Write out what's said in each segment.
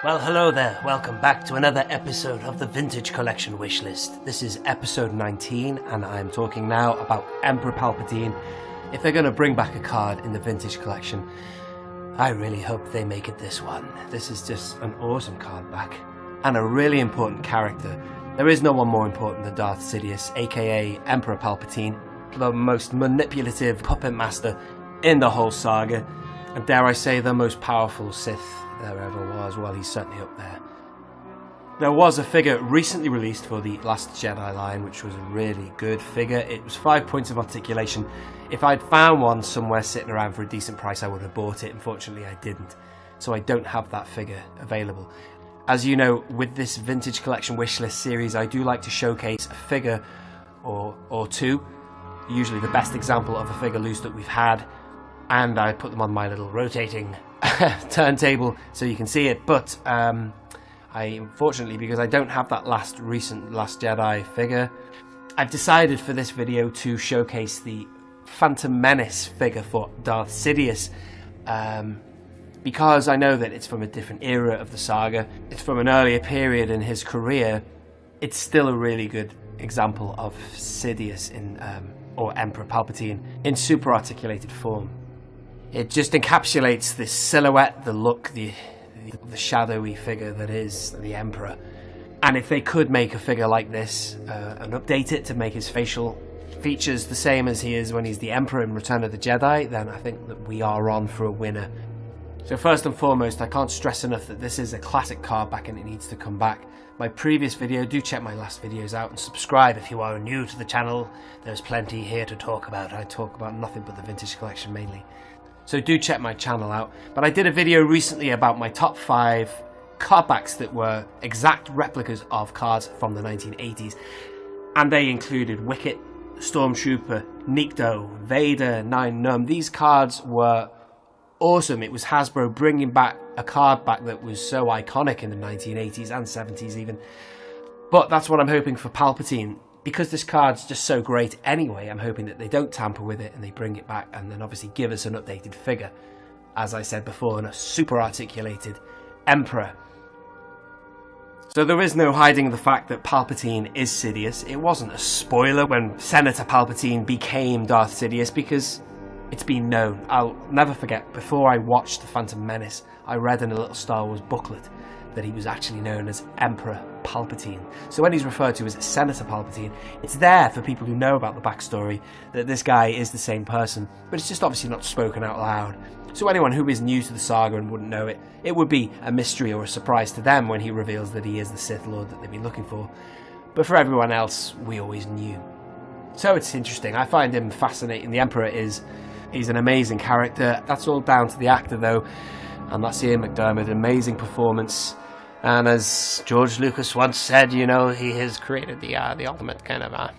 Well, hello there. Welcome back to another episode of the Vintage Collection Wishlist. This is episode 19, and I'm talking now about Emperor Palpatine. If they're going to bring back a card in the Vintage Collection, I really hope they make it this one. This is just an awesome card back, and a really important character. There is no one more important than Darth Sidious, aka Emperor Palpatine, the most manipulative puppet master in the whole saga, and dare I say, the most powerful Sith there ever was. Well, he's certainly up there. There was a figure recently released for the Last Jedi line, which was a really good figure. It was 5 points of articulation. If I'd found one somewhere sitting around for a decent price, I would have bought it. Unfortunately, I didn't. So I don't have that figure available. As you know, with this Vintage Collection Wishlist series, I do like to showcase a figure or two. Usually the best example of a figure loose that we've had. And I put them on my little rotating turntable so you can see it, but I unfortunately, because I don't have that recent Last Jedi figure, I've decided for this video to showcase the Phantom Menace figure for Darth Sidious, because I know that it's from a different era of the saga, it's from an earlier period in his career. It's still a really good example of Sidious or Emperor Palpatine in super articulated form. It just encapsulates this silhouette, the look, the shadowy figure that is the Emperor. And if they could make a figure like this and update it to make his facial features the same as he is when he's the Emperor in Return of the Jedi, then I think that we are on for a winner. So first and foremost, I can't stress enough that this is a classic card back and it needs to come back. My previous video, do check my last videos out and subscribe if you are new to the channel. There's plenty here to talk about. I talk about nothing but the Vintage Collection mainly. So do check my channel out. But I did a video recently about my top 5 card backs that were exact replicas of cards from the 1980s. And they included Wicket, Stormtrooper, Nikto, Vader, Nien Nunb. These cards were awesome. It was Hasbro bringing back a card back that was so iconic in the 1980s and 70s even. But that's what I'm hoping for Palpatine. Because this card's just so great anyway, I'm hoping that they don't tamper with it and they bring it back and then obviously give us an updated figure. As I said before, and a super articulated Emperor. So there is no hiding the fact that Palpatine is Sidious. It wasn't a spoiler when Senator Palpatine became Darth Sidious because it's been known. I'll never forget, before I watched The Phantom Menace, I read in a little Star Wars booklet that he was actually known as Emperor Palpatine. So when he's referred to as Senator Palpatine, it's there for people who know about the backstory that this guy is the same person, but it's just obviously not spoken out loud. So anyone who is new to the saga and wouldn't know it, it would be a mystery or a surprise to them when he reveals that he is the Sith Lord that they've been looking for. But for everyone else, we always knew. So it's interesting. I find him fascinating. The Emperor he's an amazing character. That's all down to the actor though, and that's Ian McDiarmid. Amazing performance. And as George Lucas once said, you know, he has created the ultimate kind of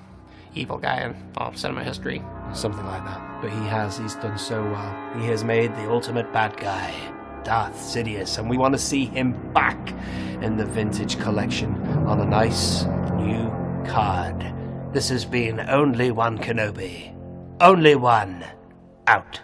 evil guy in all cinema history. Something like that. But he's done so well. He has made the ultimate bad guy, Darth Sidious, and we want to see him back in the Vintage Collection on a nice new card. This has been Only One Kenobi. Only one. Out.